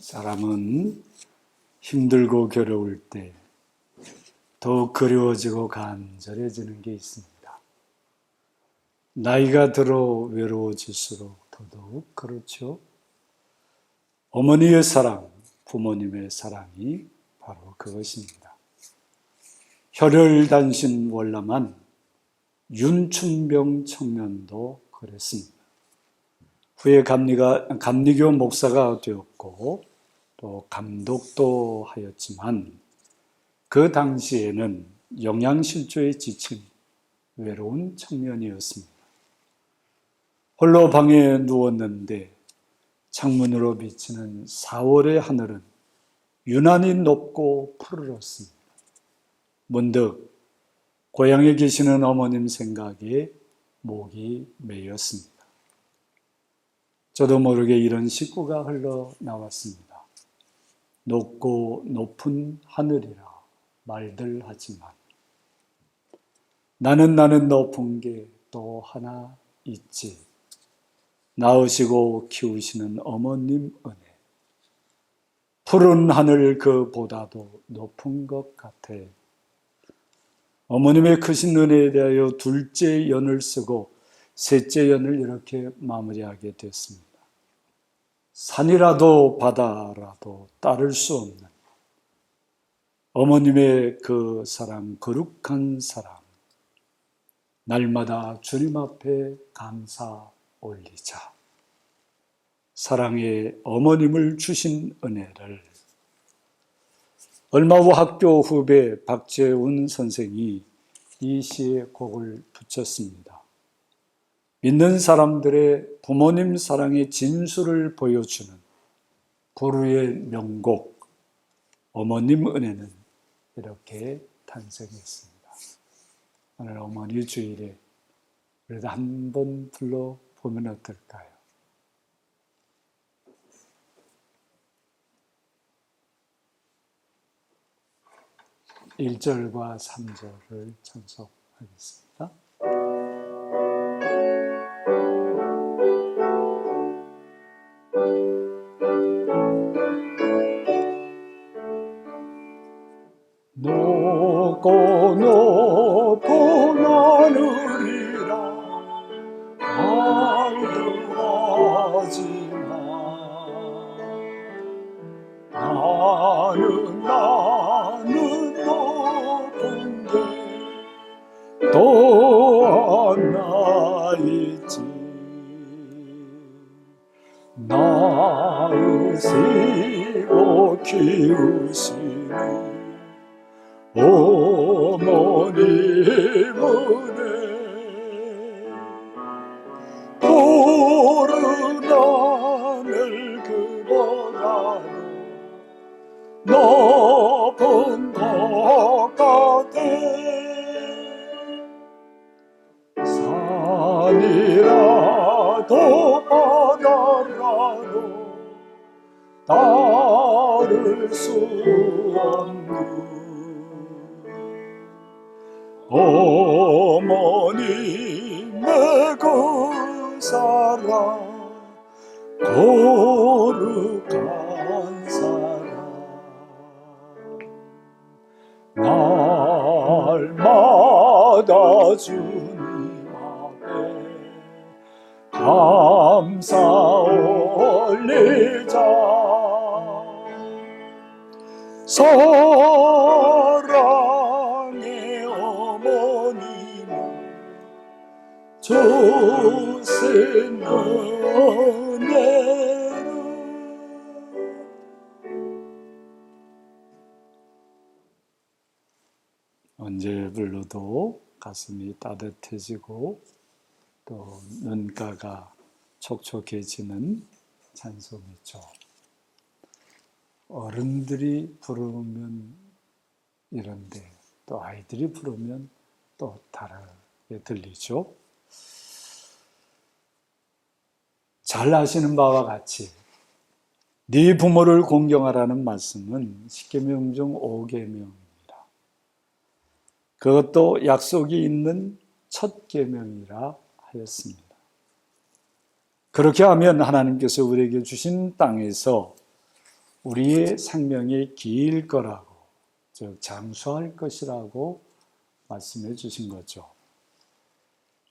사람은 힘들고 괴로울 때 더욱 그리워지고 간절해지는 게 있습니다. 나이가 들어 외로워질수록 더더욱 그렇죠. 어머니의 사랑, 부모님의 사랑이 바로 그것입니다. 혈혈단신 월남한 윤춘병 청년도 그랬습니다. 후에 감리교 목사가 되었고 또 감독도 하였지만 그 당시에는 영양실조에 지친 외로운 청년이었습니다. 홀로 방에 누웠는데 창문으로 비치는 4월의 하늘은 유난히 높고 푸르렀습니다. 문득 고향에 계시는 어머님 생각에 목이 메였습니다. 저도 모르게 이런 식구가 흘러나왔습니다. 높고 높은 하늘이라 말들 하지만 나는 높은 게 또 하나 있지. 낳으시고 키우시는 어머님 은혜. 푸른 하늘 그보다도 높은 것 같아. 어머님의 크신 은혜에 대하여 둘째 연을 쓰고 셋째 연을 이렇게 마무리하게 됐습니다. 산이라도 바다라도 따를 수 없는 어머님의 그 사랑, 거룩한 사랑, 날마다 주님 앞에 감사 올리자. 사랑의 어머님을 주신 은혜를 얼마 후 학교 후배 박재훈 선생이 이 시에 곡을 붙였습니다. 믿는 사람들의 부모님 사랑의 진수를 보여주는 부르의 명곡 어머님 은혜는 이렇게 탄생했습니다. 오늘 어머니 주일에 그래도 한번 불러보면 어떨까요? (1절과) (3절을) 찬송하겠습니다. 높고 높은 하늘이라 말들하지마. 나는 높은 게 또 하나 있지. 낳으시고 키우시는 어머님 은혜. 푸른 하늘 그보다도 높은 것 같아. 산이라도 바다라도 따를 수 없는 어머님의 그 사랑, 거룩한 사랑. 날마다 주님 앞에 감사 올리자. 사랑의 어머님은 주신 은혜를. 언제 불러도 가슴이 따뜻해지고 또 눈가가 촉촉해지는 찬송이죠. 어른들이 부르면 이런데 또 아이들이 부르면 또 다르게 들리죠. 잘 아시는 바와 같이 네 부모를 공경하라는 말씀은 십계명 중 5계명입니다. 그것도 약속이 있는 첫 계명이라 하였습니다. 그렇게 하면 하나님께서 우리에게 주신 땅에서 우리의 생명이 길 거라고, 즉 장수할 것이라고 말씀해 주신 거죠.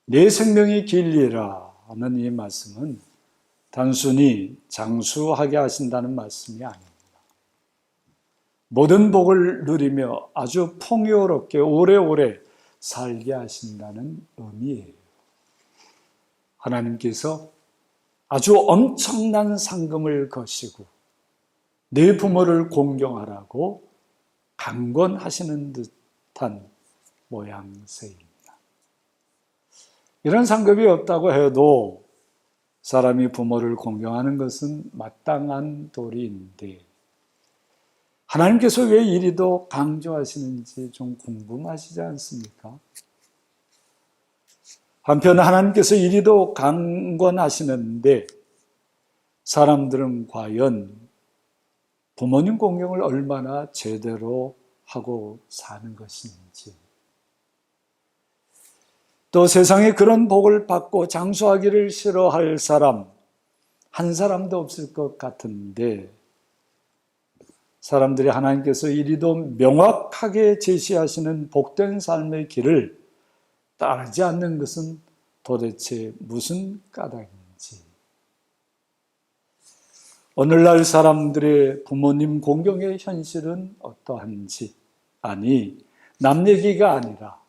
내 생명이 길리라 하는 이 말씀은 단순히 장수하게 하신다는 말씀이 아닙니다. 모든 복을 누리며 아주 풍요롭게 오래오래 살게 하신다는 의미예요. 하나님께서 아주 엄청난 상금을 거시고 내 부모를 공경하라고 강권하시는 듯한 모양새입니다. 이런 상급이 없다고 해도 사람이 부모를 공경하는 것은 마땅한 도리인데 하나님께서 왜 이리도 강조하시는지 좀 궁금하시지 않습니까? 한편 하나님께서 이리도 강권하시는데 사람들은 과연 부모님 공경을 얼마나 제대로 하고 사는 것인지, 또 세상에 그런 복을 받고 장수하기를 싫어할 사람 한 사람도 없을 것 같은데 사람들이 하나님께서 이리도 명확하게 제시하시는 복된 삶의 길을 따르지 않는 것은 도대체 무슨 까닭인지, 오늘날 사람들의 부모님 공경의 현실은 어떠한지, 아니 남 얘기가 아니라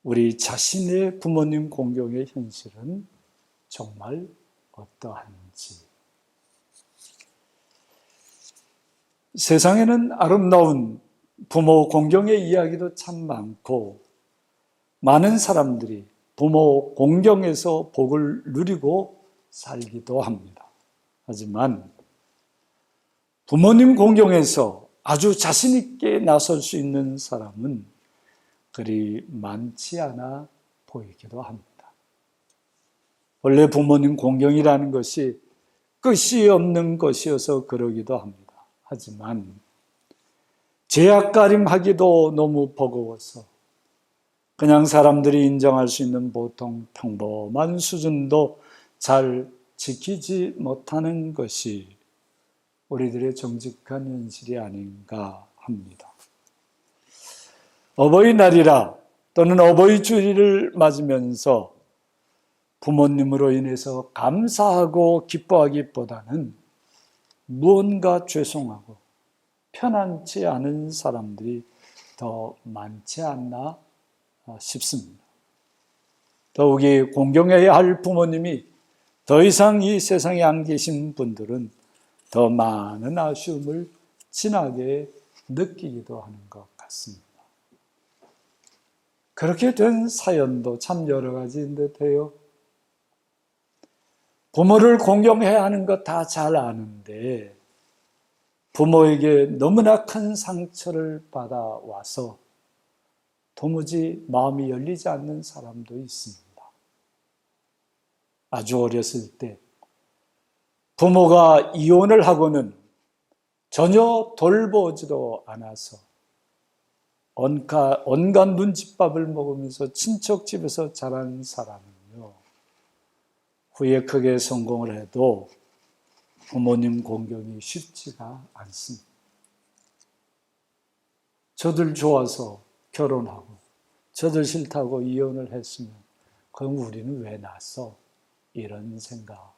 우리 자신의 부모님 공경의 현실은 정말 어떠한지. 세상에는 아름다운 부모 공경의 이야기도 참 많고 많은 사람들이 부모 공경에서 복을 누리고 살기도 합니다. 하지만 부모님 공경에서 아주 자신 있게 나설 수 있는 사람은 그리 많지 않아 보이기도 합니다. 원래 부모님 공경이라는 것이 끝이 없는 것이어서 그러기도 합니다. 하지만 제약가림하기도 너무 버거워서 그냥 사람들이 인정할 수 있는 보통 평범한 수준도 잘 지키지 못하는 것이 우리들의 정직한 현실이 아닌가 합니다. 어버이날이라 또는 어버이주일을 맞으면서 부모님으로 인해서 감사하고 기뻐하기보다는 무언가 죄송하고 편안치 않은 사람들이 더 많지 않나 싶습니다. 더욱이 공경해야 할 부모님이 더 이상 이 세상에 안 계신 분들은 더 많은 아쉬움을 진하게 느끼기도 하는 것 같습니다. 그렇게 된 사연도 참 여러 가지인 듯해요. 부모를 공경해야 하는 것 다 잘 아는데 부모에게 너무나 큰 상처를 받아와서 도무지 마음이 열리지 않는 사람도 있습니다. 아주 어렸을 때 부모가 이혼을 하고는 전혀 돌보지도 않아서 온갖 눈칫밥을 먹으면서 친척 집에서 자란 사람은요, 후에 크게 성공을 해도 부모님 공경이 쉽지가 않습니다. 저들 좋아서 결혼하고 저들 싫다고 이혼을 했으면 그럼 우리는 왜 낳았어? 이런 생각.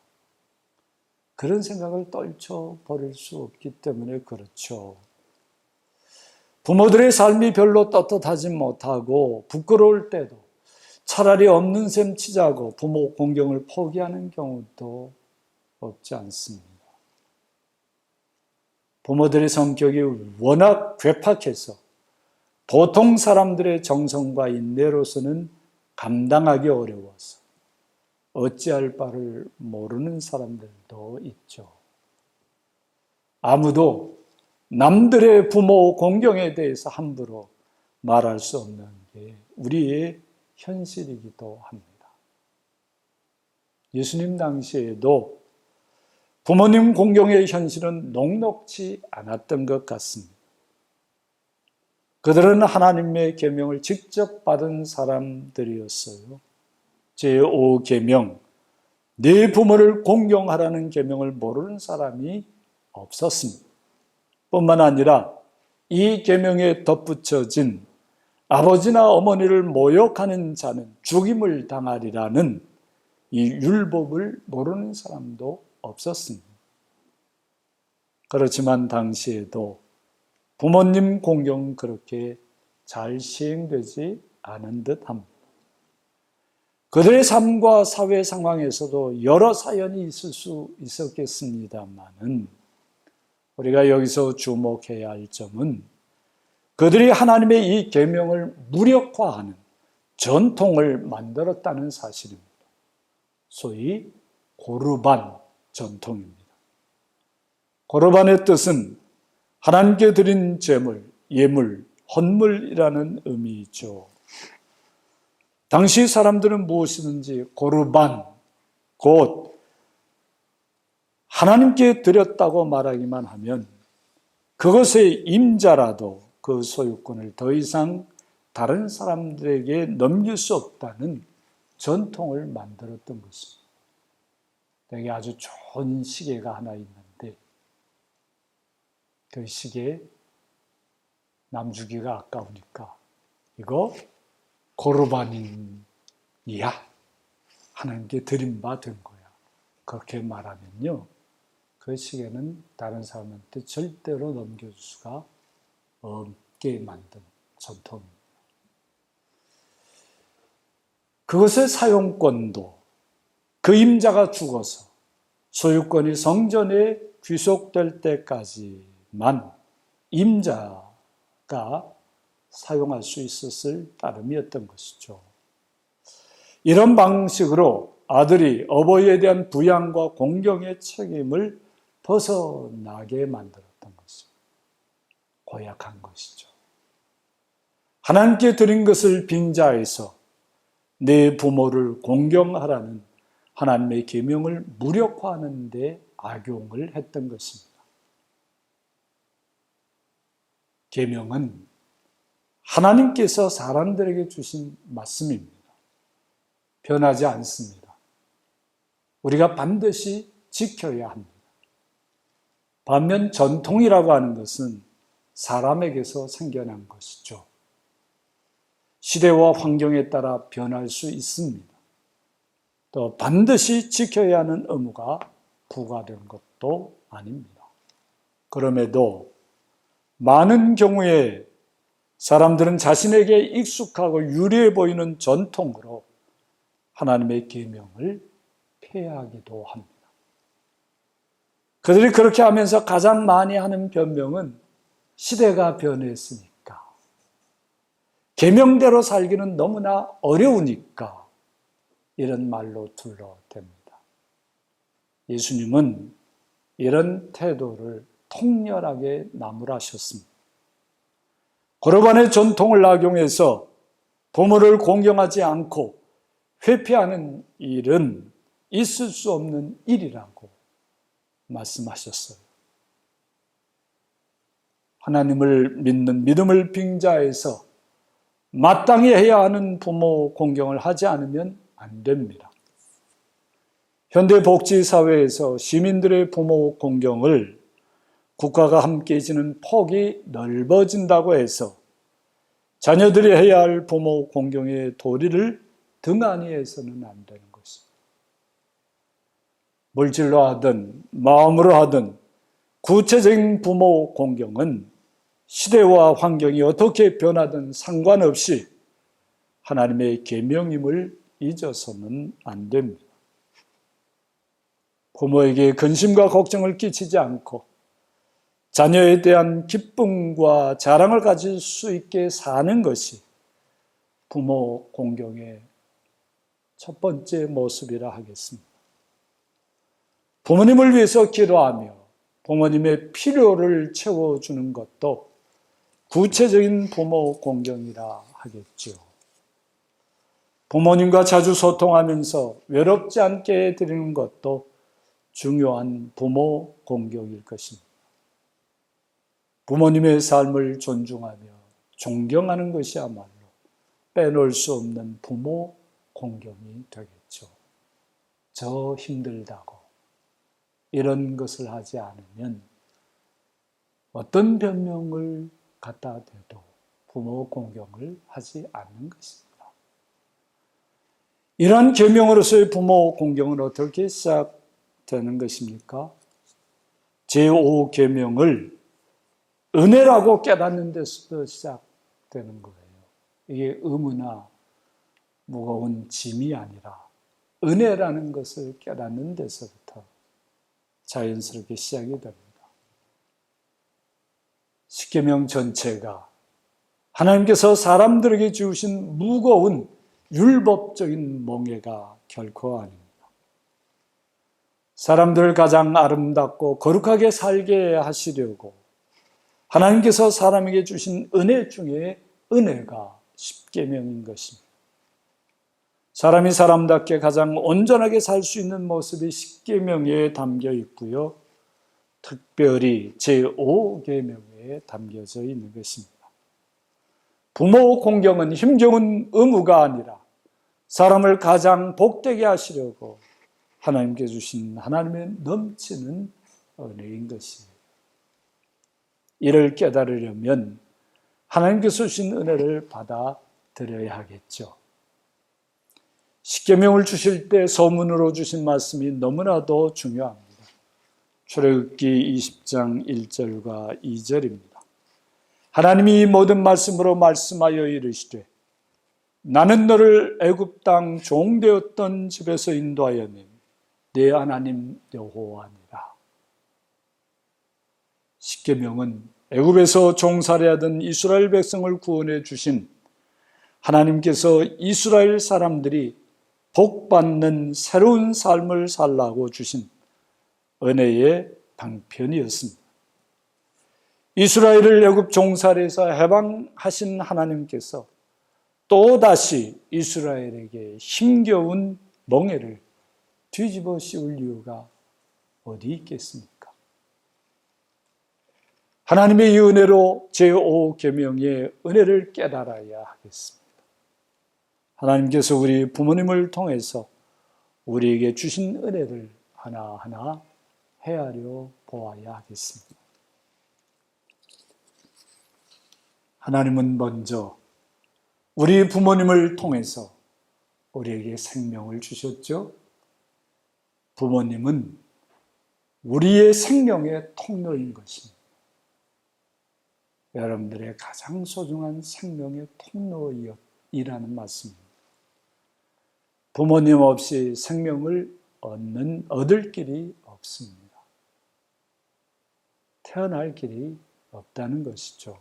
그런 생각을 떨쳐버릴 수 없기 때문에 그렇죠. 부모들의 삶이 별로 떳떳하지 못하고 부끄러울 때도 차라리 없는 셈 치자고 부모 공경을 포기하는 경우도 없지 않습니다. 부모들의 성격이 워낙 괴팍해서 보통 사람들의 정성과 인내로서는 감당하기 어려워서 어찌할 바를 모르는 사람들도 있죠. 아무도 남들의 부모 공경에 대해서 함부로 말할 수 없는 게 우리의 현실이기도 합니다. 예수님 당시에도 부모님 공경의 현실은 녹록지 않았던 것 같습니다. 그들은 하나님의 계명을 직접 받은 사람들이었어요. 제5계명, 내 부모를 공경하라는 계명을 모르는 사람이 없었습니다. 뿐만 아니라 이 계명에 덧붙여진 아버지나 어머니를 모욕하는 자는 죽임을 당하리라는 이 율법을 모르는 사람도 없었습니다. 그렇지만 당시에도 부모님 공경은 그렇게 잘 시행되지 않은 듯합니다. 그들의 삶과 사회 상황에서도 여러 사연이 있을 수 있었겠습니다만은 우리가 여기서 주목해야 할 점은 그들이 하나님의 이 계명을 무력화하는 전통을 만들었다는 사실입니다. 소위 고르반 전통입니다. 고르반의 뜻은 하나님께 드린 제물, 예물, 헌물이라는 의미이죠. 당시 사람들은 무엇이든지 고르반, 곧 하나님께 드렸다고 말하기만 하면 그것의 임자라도 그 소유권을 더 이상 다른 사람들에게 넘길 수 없다는 전통을 만들었던 것입니다. 여기 아주 좋은 시계가 하나 있는데 그 시계 남주기가 아까우니까 이거 고르반이야. 하나님께 드린 바 된 거야. 그렇게 말하면요. 그 시계는 다른 사람한테 절대로 넘겨줄 수가 없게 만든 전통입니다. 그것의 사용권도 그 임자가 죽어서 소유권이 성전에 귀속될 때까지만 임자가 사용할 수 있었을 따름이었던 것이죠. 이런 방식으로 아들이 어버이에 대한 부양과 공경의 책임을 벗어나게 만들었던 것입니다. 고약한 것이죠. 하나님께 드린 것을 빙자해서 내 부모를 공경하라는 하나님의 계명을 무력화하는 데 악용을 했던 것입니다. 계명은 하나님께서 사람들에게 주신 말씀입니다. 변하지 않습니다. 우리가 반드시 지켜야 합니다. 반면 전통이라고 하는 것은 사람에게서 생겨난 것이죠. 시대와 환경에 따라 변할 수 있습니다. 또 반드시 지켜야 하는 의무가 부과되는 것도 아닙니다. 그럼에도 많은 경우에 사람들은 자신에게 익숙하고 유리해 보이는 전통으로 하나님의 계명을 폐하기도 합니다. 그들이 그렇게 하면서 가장 많이 하는 변명은 시대가 변했으니까, 계명대로 살기는 너무나 어려우니까 이런 말로 둘러댑니다. 예수님은 이런 태도를 통렬하게 나무라셨습니다. 고르반의 전통을 악용해서 부모를 공경하지 않고 회피하는 일은 있을 수 없는 일이라고 말씀하셨어요. 하나님을 믿는 믿음을 빙자해서 마땅히 해야 하는 부모 공경을 하지 않으면 안 됩니다. 현대 복지사회에서 시민들의 부모 공경을 국가가 함께 지는 폭이 넓어진다고 해서 자녀들이 해야 할 부모 공경의 도리를 등한히 해서는 안 되는 것입니다. 물질로 하든 마음으로 하든 구체적인 부모 공경은 시대와 환경이 어떻게 변하든 상관없이 하나님의 계명임을 잊어서는 안 됩니다. 부모에게 근심과 걱정을 끼치지 않고 자녀에 대한 기쁨과 자랑을 가질 수 있게 사는 것이 부모 공경의 첫 번째 모습이라 하겠습니다. 부모님을 위해서 기도하며 부모님의 필요를 채워주는 것도 구체적인 부모 공경이라 하겠죠. 부모님과 자주 소통하면서 외롭지 않게 해드리는 것도 중요한 부모 공경일 것입니다. 부모님의 삶을 존중하며 존경하는 것이야말로 빼놓을 수 없는 부모 공경이 되겠죠. 저 힘들다고 이런 것을 하지 않으면 어떤 변명을 갖다 대도 부모 공경을 하지 않는 것입니다. 이러한 계명으로서의 부모 공경은 어떻게 시작되는 것입니까? 제5계명을 은혜라고 깨닫는 데서부터 시작되는 거예요. 이게 의무나 무거운 짐이 아니라 은혜라는 것을 깨닫는 데서부터 자연스럽게 시작이 됩니다. 십계명 전체가 하나님께서 사람들에게 주신 무거운 율법적인 멍에가 결코 아닙니다. 사람들을 가장 아름답고 거룩하게 살게 하시려고 하나님께서 사람에게 주신 은혜 중에 은혜가 십계명인 것입니다. 사람이 사람답게 가장 온전하게 살 수 있는 모습이 십계명에 담겨 있고요. 특별히 제5계명에 담겨져 있는 것입니다. 부모 공경은 힘겨운 의무가 아니라 사람을 가장 복되게 하시려고 하나님께 주신 하나님의 넘치는 은혜인 것이에요. 이를 깨달으려면 하나님께서 주신 은혜를 받아들여야 하겠죠. 십계명을 주실 때 서문으로 주신 말씀이 너무나도 중요합니다. 출애굽기 20장 1절과 2절입니다. 하나님이 모든 말씀으로 말씀하여 이르시되 나는 너를 애굽 땅 종되었던 집에서 인도하였니 네 하나님 여호와니라. 십계명은 애굽에서 종살이하던 이스라엘 백성을 구원해 주신 하나님께서 이스라엘 사람들이 복받는 새로운 삶을 살라고 주신 은혜의 방편이었습니다. 이스라엘을 애굽 종살이에서 해방하신 하나님께서 또다시 이스라엘에게 힘겨운 멍에를 뒤집어 씌울 이유가 어디 있겠습니까? 하나님의 이 은혜로 제5계명의 은혜를 깨달아야 하겠습니다. 하나님께서 우리 부모님을 통해서 우리에게 주신 은혜를 하나하나 헤아려 보아야 하겠습니다. 하나님은 먼저 우리 부모님을 통해서 우리에게 생명을 주셨죠. 부모님은 우리의 생명의 통로인 것입니다. 여러분들의 가장 소중한 생명의 통로이라는 말씀입니다. 부모님 없이 생명을 얻을 길이 없습니다. 태어날 길이 없다는 것이죠.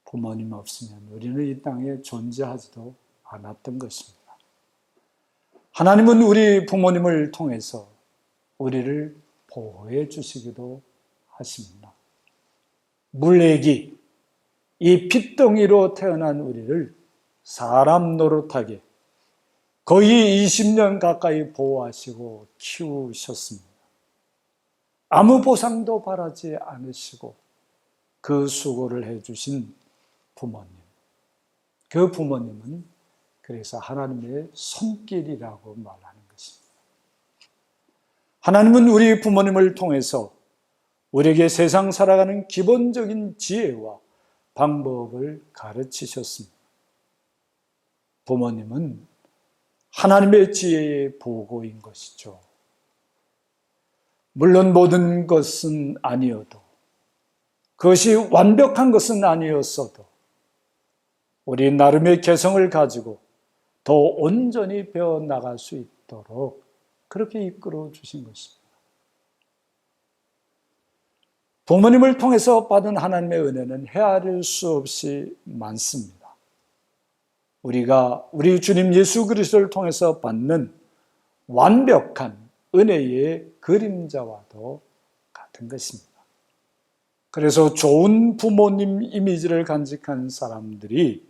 부모님 없으면 우리는 이 땅에 존재하지도 않았던 것입니다. 하나님은 우리 부모님을 통해서 우리를 보호해 주시기도 하십니다. 물레기, 이 핏덩이로 태어난 우리를 사람 노릇하게 거의 20년 가까이 보호하시고 키우셨습니다. 아무 보상도 바라지 않으시고 그 수고를 해주신 부모님, 그 부모님은 그래서 하나님의 손길이라고 말하는 것입니다. 하나님은 우리 부모님을 통해서 우리에게 세상 살아가는 기본적인 지혜와 방법을 가르치셨습니다. 부모님은 하나님의 지혜의 보고인 것이죠. 물론 모든 것은 아니어도, 그것이 완벽한 것은 아니었어도 우리 나름의 개성을 가지고 더 온전히 배워나갈 수 있도록 그렇게 이끌어 주신 것입니다. 부모님을 통해서 받은 하나님의 은혜는 헤아릴 수 없이 많습니다. 우리가 우리 주님 예수 그리스도를 통해서 받는 완벽한 은혜의 그림자와도 같은 것입니다. 그래서 좋은 부모님 이미지를 간직한 사람들이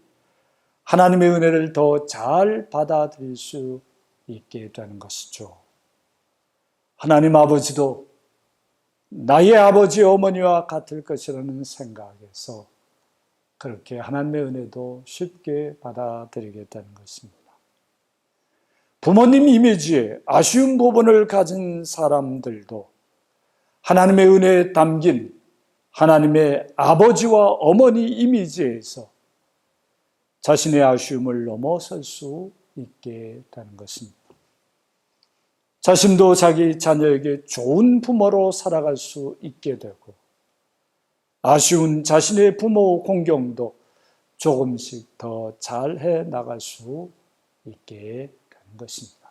하나님의 은혜를 더 잘 받아들일 수 있게 되는 것이죠. 하나님 아버지도 나의 아버지 어머니와 같을 것이라는 생각에서 그렇게 하나님의 은혜도 쉽게 받아들이게 되는 것입니다. 부모님 이미지에 아쉬운 부분을 가진 사람들도 하나님의 은혜에 담긴 하나님의 아버지와 어머니 이미지에서 자신의 아쉬움을 넘어설 수 있게 되는 것입니다. 자신도 자기 자녀에게 좋은 부모로 살아갈 수 있게 되고 아쉬운 자신의 부모 공경도 조금씩 더 잘해 나갈 수 있게 되는 것입니다.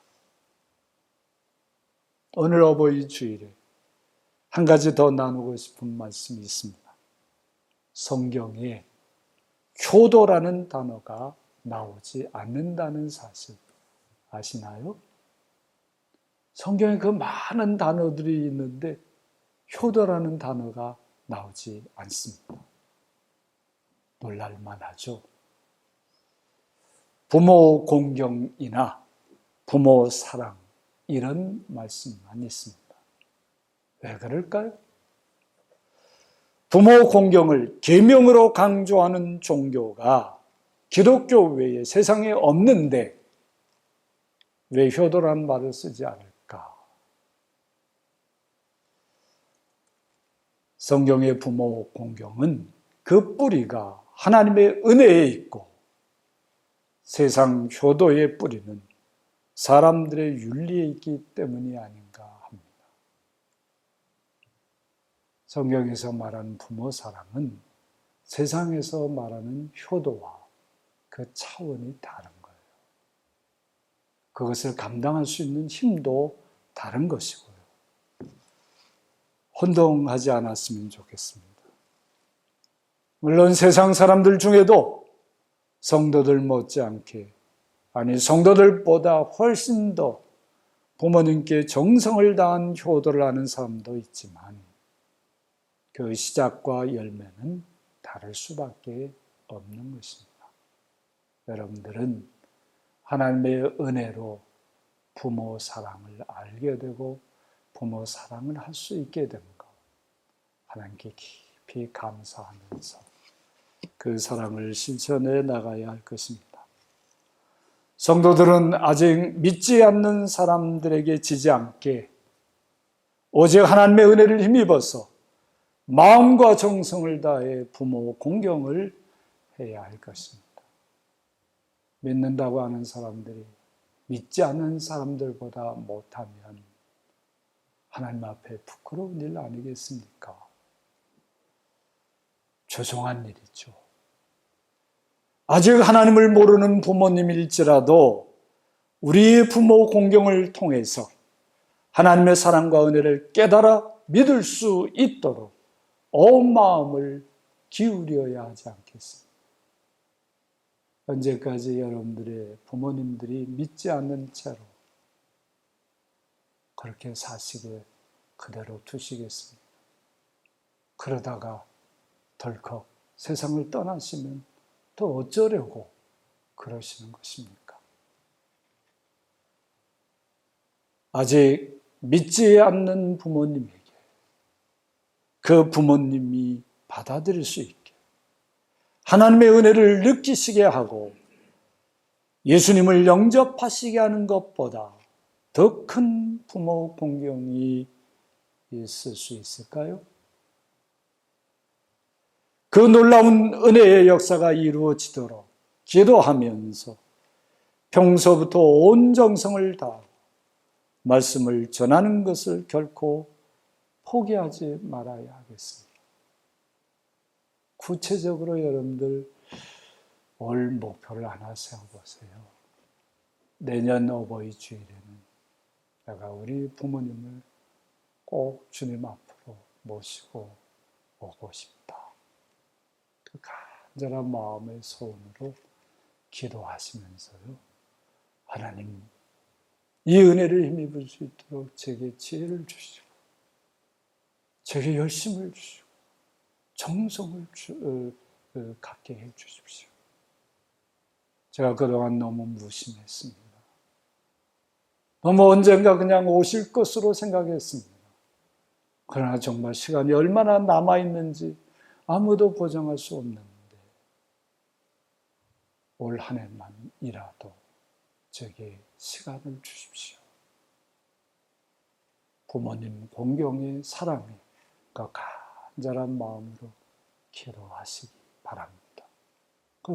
오늘 어버이 주일에 한 가지 더 나누고 싶은 말씀이 있습니다. 성경에 효도라는 단어가 나오지 않는다는 사실 아시나요? 성경에 그 많은 단어들이 있는데 효도라는 단어가 나오지 않습니다. 놀랄만하죠. 부모 공경이나 부모 사랑 이런 말씀만 있습니다. 왜 그럴까요? 부모 공경을 계명으로 강조하는 종교가 기독교 외에 세상에 없는데 왜 효도라는 말을 쓰지 않을까? 성경의 부모 공경은 그 뿌리가 하나님의 은혜에 있고 세상 효도의 뿌리는 사람들의 윤리에 있기 때문이 아닌가 합니다. 성경에서 말하는 부모 사랑은 세상에서 말하는 효도와 그 차원이 다른 거예요. 그것을 감당할 수 있는 힘도 다른 것이고요. 혼동하지 않았으면 좋겠습니다. 물론 세상 사람들 중에도 성도들 못지않게, 아니 성도들보다 훨씬 더 부모님께 정성을 다한 효도를 하는 사람도 있지만 그 시작과 열매는 다를 수밖에 없는 것입니다. 여러분들은 하나님의 은혜로 부모 사랑을 알게 되고 부모 사랑을 할 수 있게 된 것, 하나님께 깊이 감사하면서 그 사랑을 실천해 나가야 할 것입니다. 성도들은 아직 믿지 않는 사람들에게 지지 않게 오직 하나님의 은혜를 힘입어서 마음과 정성을 다해 부모 공경을 해야 할 것입니다. 믿는다고 하는 사람들이 믿지 않는 사람들보다 못하면 하나님 앞에 부끄러운 일 아니겠습니까? 죄송한 일이죠. 아직 하나님을 모르는 부모님일지라도 우리의 부모 공경을 통해서 하나님의 사랑과 은혜를 깨달아 믿을 수 있도록 온 마음을 기울여야 하지 않겠습니까? 언제까지 여러분들의 부모님들이 믿지 않는 채로 그렇게 사시게 그대로 두시겠습니까? 그러다가 덜컥 세상을 떠나시면 또 어쩌려고 그러시는 것입니까? 아직 믿지 않는 부모님에게 그 부모님이 받아들일 수 있게 하나님의 은혜를 느끼시게 하고 예수님을 영접하시게 하는 것보다 더 큰 부모 공경이 있을 수 있을까요? 그 놀라운 은혜의 역사가 이루어지도록 기도하면서 평소부터 온 정성을 다하고 말씀을 전하는 것을 결코 포기하지 말아야 하겠습니다. 구체적으로 여러분들 올 목표를 하나 세워보세요. 내년 어버이 주일에는 내가 우리 부모님을 꼭 주님 앞으로 모시고 오고 싶다. 그 간절한 마음의 소원으로 기도하시면서요. 하나님, 이 은혜를 힘입을 수 있도록 제게 지혜를 주시고 제게 열심을 주시고 정성을 갖게 해 주십시오. 제가 그동안 너무 무심했습니다. 너무 언젠가 그냥 오실 것으로 생각했습니다. 그러나 정말 시간이 얼마나 남아있는지 아무도 보장할 수 없는데 올 한 해만이라도 제게 시간을 주십시오. 부모님 공경의 사랑에 그 간절한 마음으로 기도하시기 바랍니다.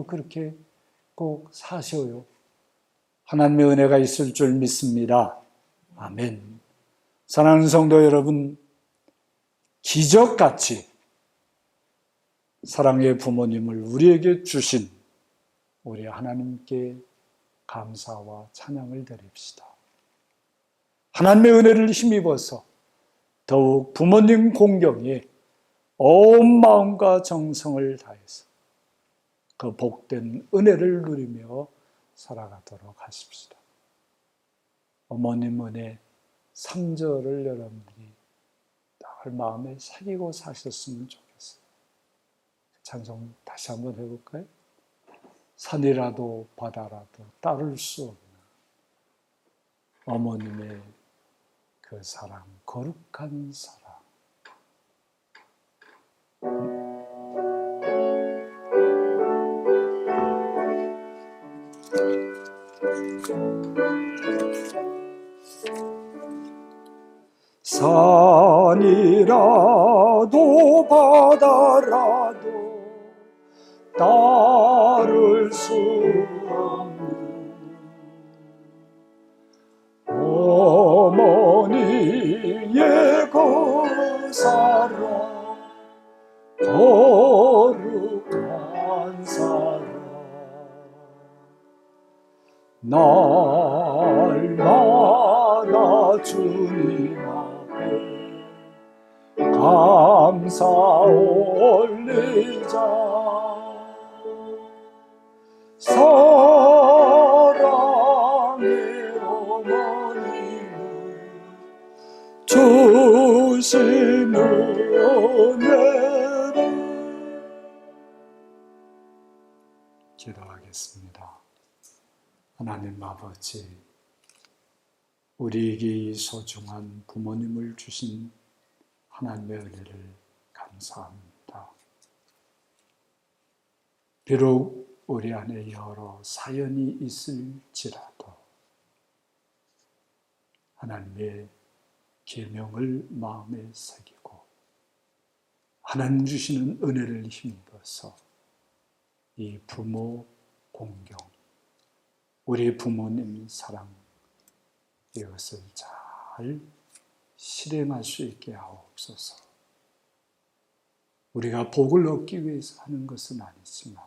그렇게 꼭 사셔요. 하나님의 은혜가 있을 줄 믿습니다. 아멘. 사랑하는 성도 여러분, 기적같이 사랑의 부모님을 우리에게 주신 우리 하나님께 감사와 찬양을 드립시다. 하나님의 은혜를 힘입어서 더욱 부모님 공경에 온 마음과 정성을 다해서 그 복된 은혜를 누리며 살아가도록 하십시다. 어머님 은혜 3절을 여러분들이 늘 마음에 새기고 사셨으면 좋겠어요. 찬송 다시 한번 해볼까요? 산이라도 바다라도 따를 수 없는 어머님의 그 사랑, 거룩한 사랑. 산이라도 바다라도 따를 수 없는 어머니의 그 사랑, 거룩한 사랑. 날마다 주님 앞에 감사 올리자. 사랑의 어머님을 주신 은혜를 기도하겠습니다. 하나님 아버지, 우리에게 소중한 부모님을 주신 하나님의 은혜를 감사합니다. 비록 우리 안에 여러 사연이 있을지라도 하나님의 계명을 마음에 새기고 하나님 주시는 은혜를 힘입어서 이 부모 공경, 우리 부모님 사랑, 이것을 잘 실행할 수 있게 하옵소서. 우리가 복을 얻기 위해서 하는 것은 아니지만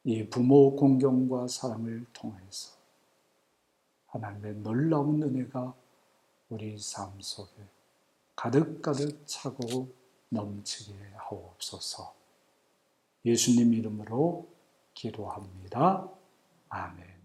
이 부모 공경과 사랑을 통해서 하나님의 놀라운 은혜가 우리 삶 속에 가득가득 차고 넘치게 하옵소서. 예수님 이름으로 기도합니다. 아멘.